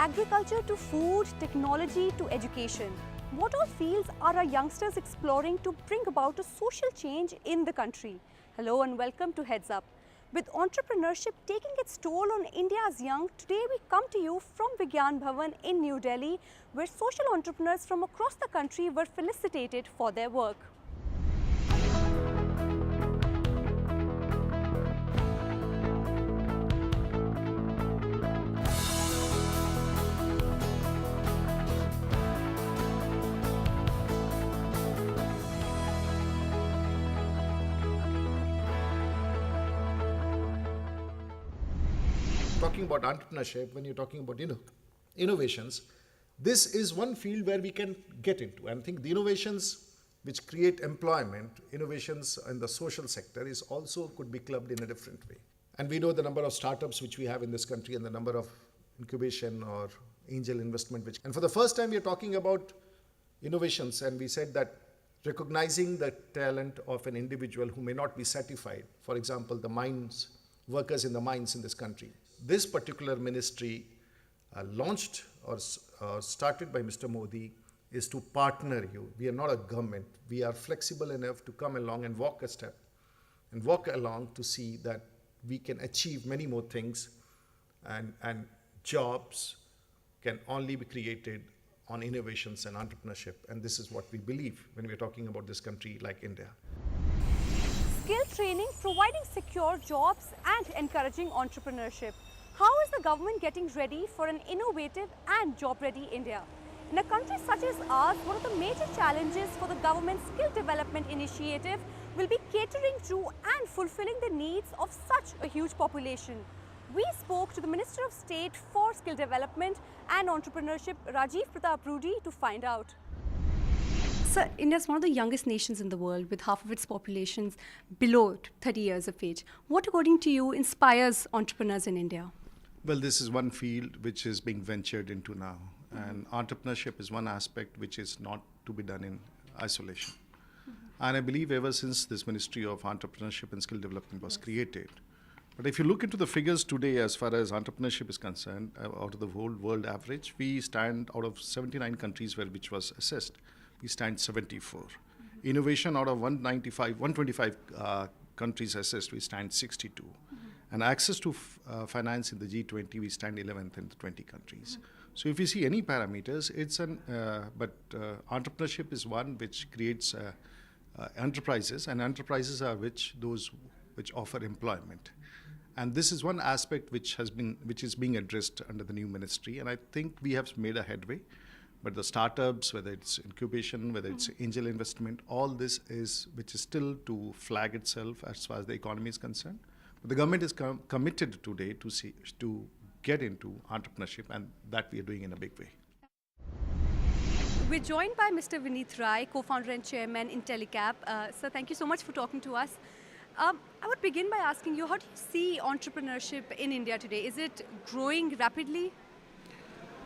agriculture to food, technology to education. What all fields are our youngsters exploring to bring about a social change in the country? Hello and welcome to Heads Up. With entrepreneurship taking its toll on India's young, today we come to you from Vigyan Bhavan in New Delhi, where social entrepreneurs from across the country were felicitated for their work. Talking about entrepreneurship, when you're talking about innovations, this is one field where we can get into. And I think the innovations which create employment, innovations in the social sector is also could be clubbed in a different way. And we know the number of startups which we have in this country and the number of incubation or angel investment. And for the first time, we are talking about innovations, and we said that recognizing the talent of an individual who may not be certified, for example, the mines, workers in the mines in this country. This particular ministry launched or started by Mr. Modi is to partner you. We are not a government. We are flexible enough to come along and walk a step and walk along to see that we can achieve many more things, and jobs can only be created on innovations and entrepreneurship. And this is what we believe when we're talking about this country like India. Skill training, providing secure jobs and encouraging entrepreneurship. How is the government getting ready for an innovative and job-ready India? In a country such as ours, one of the major challenges for the government's skill development initiative will be catering to and fulfilling the needs of such a huge population. We spoke to the Minister of State for Skill Development and Entrepreneurship, Rajiv Pratap Rudy, to find out. Sir, India is one of the youngest nations in the world, with half of its population below 30 years of age. What, according to you, inspires entrepreneurs in India? Well, this is one field which is being ventured into now. And entrepreneurship is one aspect which is not to be done in isolation. And I believe ever since this Ministry of Entrepreneurship and Skill Development was created. But if you look into the figures today as far as entrepreneurship is concerned, out of the whole world average, we stand out of 79 countries which was assessed. We stand 74. Innovation out of 125 countries assessed, we stand 62. And access to finance in the G20, we stand 11th in the 20 countries. So if you see any parameters, it's entrepreneurship is one which creates enterprises, and enterprises are those which offer employment. And this is one aspect which is being addressed under the new ministry, and I think we have made a headway. But the startups, whether it's incubation, whether it's angel investment, all this which is still to flag itself as far as the economy is concerned. But the government is committed today to get into entrepreneurship, and that we are doing in a big way. We're joined by Mr. Vineet Rai, co-founder and chairman in Telecap. Sir, thank you so much for talking to us. I would begin by asking you, how do you see entrepreneurship in India today? Is it growing rapidly?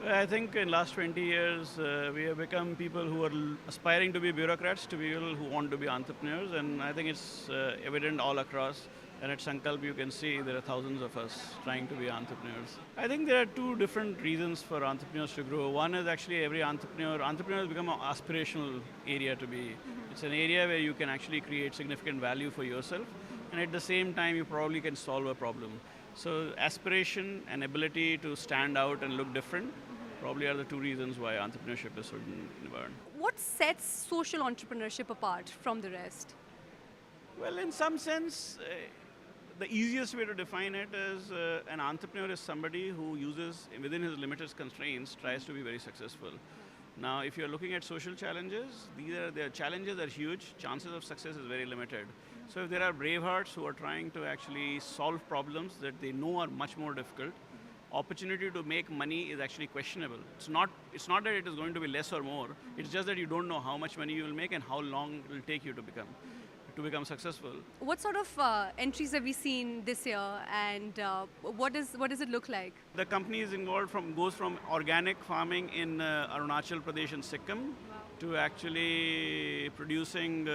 I think in last 20 years, we have become people who are aspiring to be bureaucrats, to people who want to be entrepreneurs, and I think it's evident all across. And at Sankalp, you can see there are thousands of us trying to be entrepreneurs. I think there are two different reasons for entrepreneurs to grow. One is actually every entrepreneur has become an aspirational area to be. It's an area where you can actually create significant value for yourself, and at the same time, you probably can solve a problem. So aspiration and ability to stand out and look different probably are the two reasons why entrepreneurship is so important. What sets social entrepreneurship apart from the rest? Well, in some sense, the easiest way to define it is an entrepreneur is somebody who uses, within his limited constraints, tries to be very successful. Now, if you're looking at social challenges, their challenges are huge, chances of success is very limited. So if there are brave hearts who are trying to actually solve problems that they know are much more difficult, opportunity to make money is actually questionable. It's not that it is going to be less or more, it's just that you don't know how much money you will make and how long it will take you to become successful. What sort of entries have we seen this year, and what does it look like? The company is involved goes from organic farming in Arunachal Pradesh and Sikkim to actually producing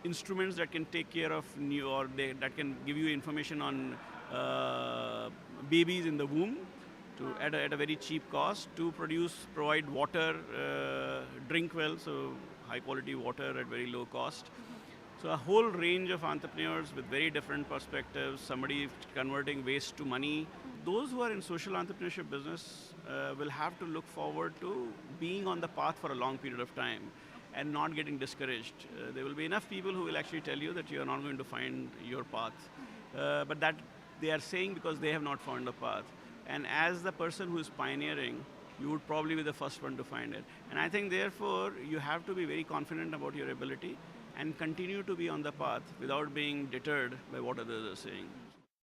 instruments that can take care of that can give you information on babies in the womb, to at a very cheap cost to provide water, drink well, so high quality water at very low cost. So a whole range of entrepreneurs with very different perspectives, somebody converting waste to money. Those who are in social entrepreneurship business will have to look forward to being on the path for a long period of time and not getting discouraged. There will be enough people who will actually tell you that you are not going to find your path. But that they are saying because they have not found a path. And as the person who is pioneering, you would probably be the first one to find it. And I think therefore you have to be very confident about your ability and continue to be on the path without being deterred by what others are saying.